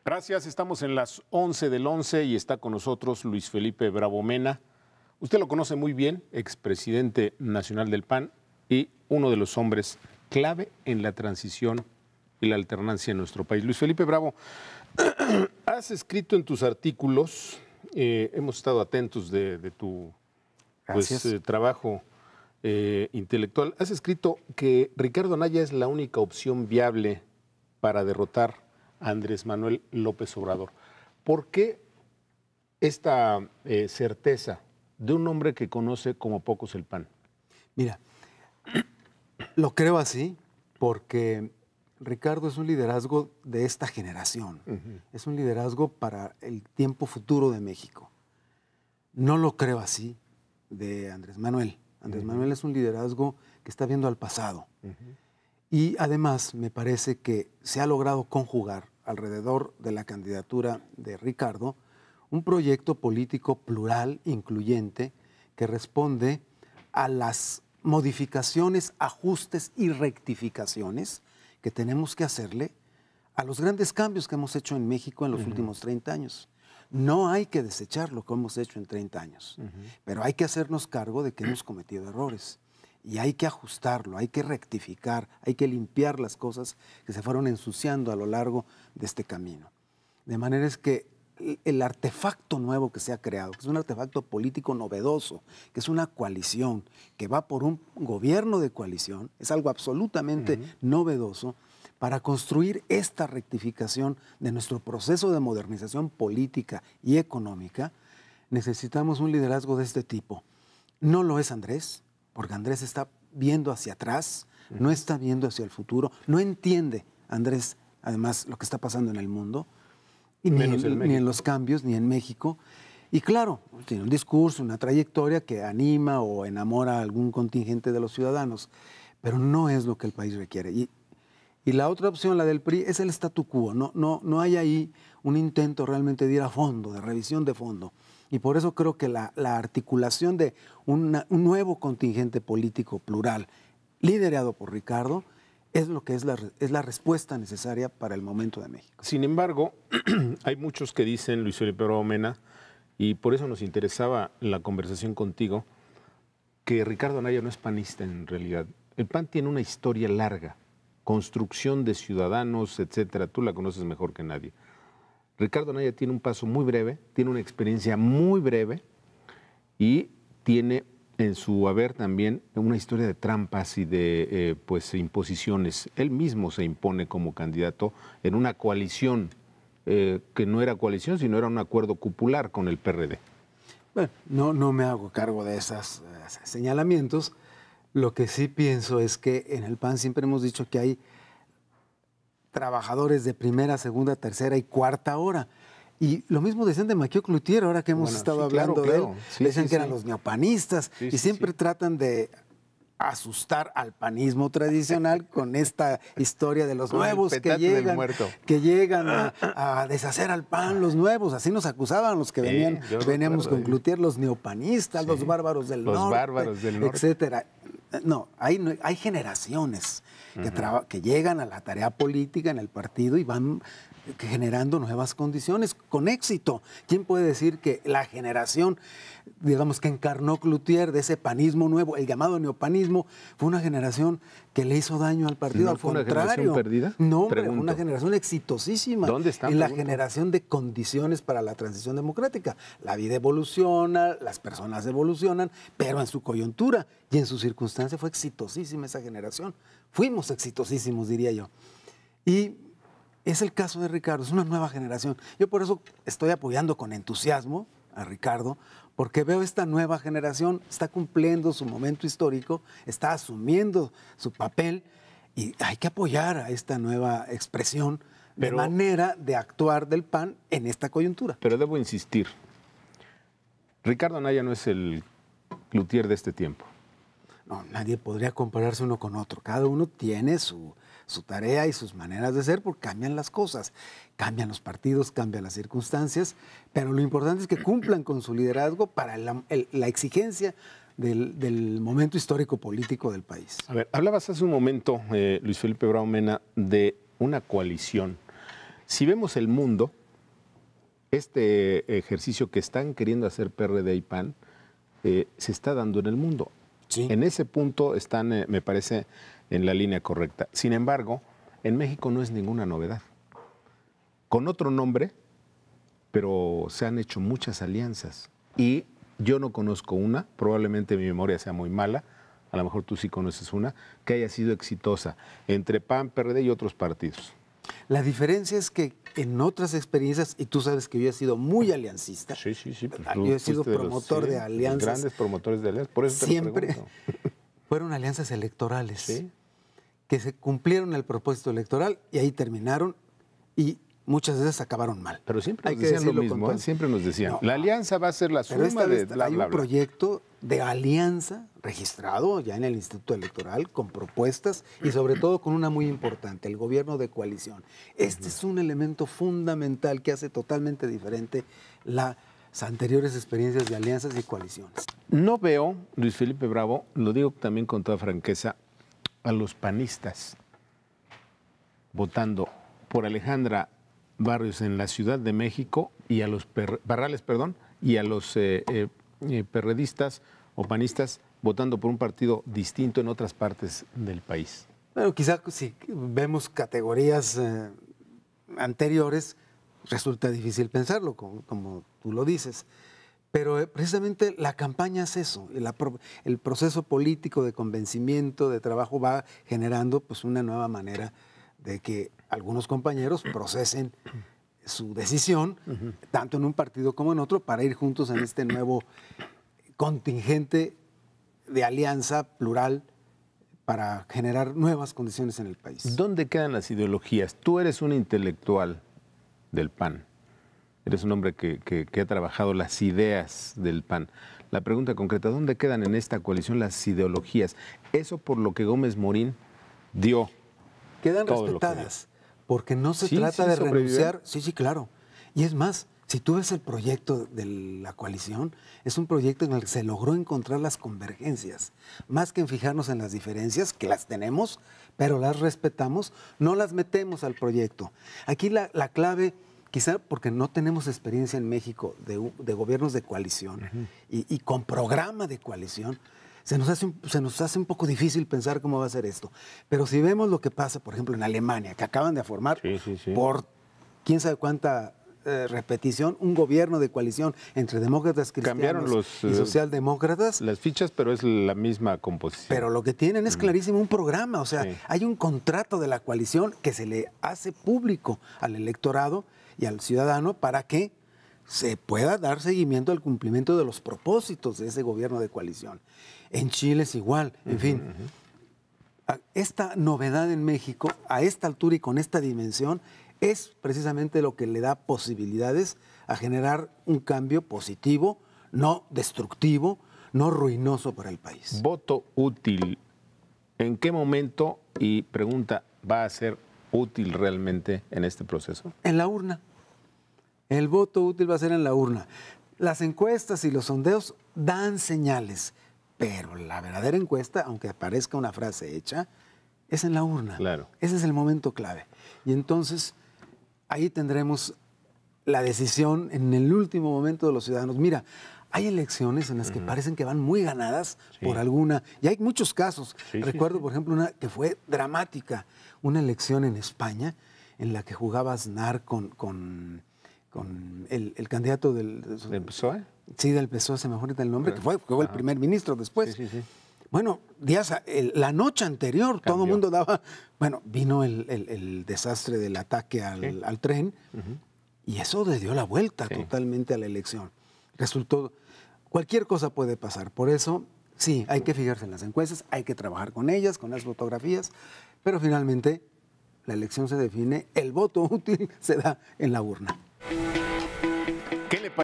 Gracias, estamos en las 11 del 11 y está con nosotros Luis Felipe Bravo Mena. Usted lo conoce muy bien, expresidente nacional del PAN y uno de los hombres clave en la transición y la alternancia en nuestro país. Luis Felipe Bravo, has escrito en tus artículos, hemos estado atentos de tu trabajo intelectual, has escrito que Ricardo Anaya es la única opción viable para derrotar a Andrés Manuel López Obrador. ¿Por qué esta certeza de un hombre que conoce como pocos el PAN? Mira, lo creo así porque Ricardo es un liderazgo de esta generación. Es un liderazgo para el tiempo futuro de México. No lo creo así de Andrés Manuel. Andrés Manuel es un liderazgo que está viendo al pasado. Y además me parece que se ha logrado conjugar alrededor de la candidatura de Ricardo un proyecto político plural, incluyente, que responde a las modificaciones, ajustes y rectificaciones que tenemos que hacerle a los grandes cambios que hemos hecho en México en los últimos 30 años. No hay que desechar lo que hemos hecho en 30 años, pero hay que hacernos cargo de que hemos cometido errores. Y hay que ajustarlo, hay que rectificar, hay que limpiar las cosas que se fueron ensuciando a lo largo de este camino. De manera es que el artefacto nuevo que se ha creado, que es un artefacto político novedoso, que es una coalición, que va por un gobierno de coalición, es algo absolutamente novedoso para construir esta rectificación de nuestro proceso de modernización política y económica. Necesitamos un liderazgo de este tipo. No lo es Andrés, porque Andrés está viendo hacia atrás, no está viendo hacia el futuro, no entiende, Andrés, además, lo que está pasando en el mundo, y ni en los cambios, ni en México. Y claro, tiene un discurso, una trayectoria que anima o enamora a algún contingente de los ciudadanos, pero no es lo que el país requiere. Y la otra opción, la del PRI, es el statu quo. No hay ahí un intento realmente de ir a fondo, de revisión de fondo. Y por eso creo que la articulación de un nuevo contingente político plural, liderado por Ricardo, es lo que es la respuesta necesaria para el momento de México. Sin embargo, hay muchos que dicen, Luis Felipe Bravo Mena, y por eso nos interesaba la conversación contigo, que Ricardo Anaya no es panista en realidad. El PAN tiene una historia larga, construcción de ciudadanos, etcétera. Tú la conoces mejor que nadie. Ricardo Anaya tiene un paso muy breve, tiene una experiencia muy breve y tiene en su haber también una historia de trampas y de imposiciones. Él mismo se impone como candidato en una coalición que no era coalición, sino era un acuerdo cupular con el PRD. Bueno, no me hago cargo de esos señalamientos. Lo que sí pienso es que en el PAN siempre hemos dicho que hay trabajadores de primera, segunda, tercera y cuarta hora. Y lo mismo decían de Maquio Cloutier, ahora que hemos estado hablando de él. Decían que eran los neopanistas y siempre tratan de asustar al panismo tradicional con esta historia de los nuevos que llegan a deshacer al PAN, los nuevos. Así nos acusaban los que veníamos con Cloutier, los neopanistas, los bárbaros del norte, etcétera. No, hay generaciones que llegan a la tarea política en el partido y van generando nuevas condiciones con éxito. ¿Quién puede decir que la generación, digamos, que encarnó Cloutier de ese panismo nuevo, el llamado neopanismo, fue una generación que le hizo daño al partido? ¿No fue una generación perdida? No, hombre, fue una generación exitosísima. ¿Dónde está? En la generación de condiciones para la transición democrática. La vida evoluciona, las personas evolucionan, pero en su coyuntura y en su circunstancia fue exitosísima esa generación. Fuimos exitosísimos, diría yo. Y es el caso de Ricardo, es una nueva generación. Yo por eso estoy apoyando con entusiasmo a Ricardo, porque veo esta nueva generación, está cumpliendo su momento histórico, está asumiendo su papel y hay que apoyar a esta nueva expresión de manera de actuar del PAN en esta coyuntura. Pero debo insistir, Ricardo Anaya no es el Cloutier de este tiempo. No, nadie podría compararse uno con otro. Cada uno tiene su tarea y sus maneras de ser, porque cambian las cosas, cambian los partidos, cambian las circunstancias, pero lo importante es que cumplan con su liderazgo para la exigencia del momento histórico político del país. A ver, hablabas hace un momento, Luis Felipe Bravo Mena, de una coalición. Si vemos el mundo, este ejercicio que están queriendo hacer PRD y PAN se está dando en el mundo. Sí. En ese punto están, me parece, en la línea correcta. Sin embargo, en México no es ninguna novedad. Con otro nombre, pero se han hecho muchas alianzas. Y yo no conozco una, probablemente mi memoria sea muy mala, a lo mejor tú sí conoces una, que haya sido exitosa entre PAN, PRD y otros partidos. La diferencia es que en otras experiencias, y tú sabes que yo he sido muy aliancista, Sí. Pues yo he sido promotor de alianzas. Grandes promotores de alianzas, por eso Siempre te lo pregunto. fueron alianzas electorales, Sí. que se cumplieron el propósito electoral y ahí terminaron y muchas veces acabaron mal. Pero siempre Hay nos que decían lo decirlo mismo, con todo. siempre nos decían, No. la alianza va a ser la Pero suma esta de vez bla, hay bla, un bla. proyecto de alianza registrado ya en el Instituto Electoral con propuestas y sobre todo con una muy importante, el gobierno de coalición. Este es un elemento fundamental que hace totalmente diferente las anteriores experiencias de alianzas y coaliciones. No veo, Luis Felipe Bravo, lo digo también con toda franqueza, a los panistas votando por Alejandra Barrios en la Ciudad de México y a los Barrales, perdón, y a los perredistas o panistas votando por un partido distinto en otras partes del país. Bueno, quizá si vemos categorías anteriores, resulta difícil pensarlo, como tú lo dices. Pero precisamente la campaña es eso, el proceso político de convencimiento, de trabajo va generando pues una nueva manera de que algunos compañeros procesen su decisión, tanto en un partido como en otro, para ir juntos en este nuevo contingente de alianza plural para generar nuevas condiciones en el país. ¿Dónde quedan las ideologías? Tú eres un intelectual del PAN. Eres un hombre que ha trabajado las ideas del PAN. La pregunta concreta, ¿dónde quedan en esta coalición las ideologías? Eso por lo que Gómez Morín dio. Quedan todo respetadas, porque no se Sí, trata sí, de sobreviven. renunciar. Sí, claro. Y es más, si tú ves el proyecto de la coalición, es un proyecto en el que se logró encontrar las convergencias. Más que en fijarnos en las diferencias, que las tenemos, pero las respetamos, no las metemos al proyecto. Aquí la clave, quizá porque no tenemos experiencia en México de gobiernos de coalición y con programa de coalición, se nos hace un poco difícil pensar cómo va a ser esto. Pero si vemos lo que pasa, por ejemplo, en Alemania, que acaban de formar por quién sabe cuánta repetición, un gobierno de coalición entre demócratas cristianos y socialdemócratas. Las fichas, pero es la misma composición. Pero lo que tienen es clarísimo un programa, o sea, hay un contrato de la coalición que se le hace público al electorado y al ciudadano para que se pueda dar seguimiento al cumplimiento de los propósitos de ese gobierno de coalición. En Chile es igual, en fin. Esta novedad en México, a esta altura y con esta dimensión, es precisamente lo que le da posibilidades a generar un cambio positivo, no destructivo, no ruinoso para el país. Voto útil. ¿En qué momento, y pregunta, va a ser útil realmente en este proceso? En la urna. El voto útil va a ser en la urna. Las encuestas y los sondeos dan señales, pero la verdadera encuesta, aunque parezca una frase hecha, es en la urna. Claro. Ese es el momento clave. Y entonces ahí tendremos la decisión en el último momento de los ciudadanos. Mira, hay elecciones en las que parecen que van muy ganadas por alguna, y hay muchos casos. Recuerdo, por ejemplo, una que fue dramática, una elección en España en la que jugaba Aznar con el candidato del PSOE. Sí, del PSOE, se me fue el nombre, que fue el primer ministro después. Sí. Bueno, la noche anterior todo el mundo daba... Bueno, vino el desastre del ataque al tren y eso le dio la vuelta totalmente a la elección. Resultó... Cualquier cosa puede pasar. Por eso, sí, hay que fijarse en las encuestas, hay que trabajar con ellas, con las fotografías, pero finalmente la elección se define, el voto útil se da en la urna.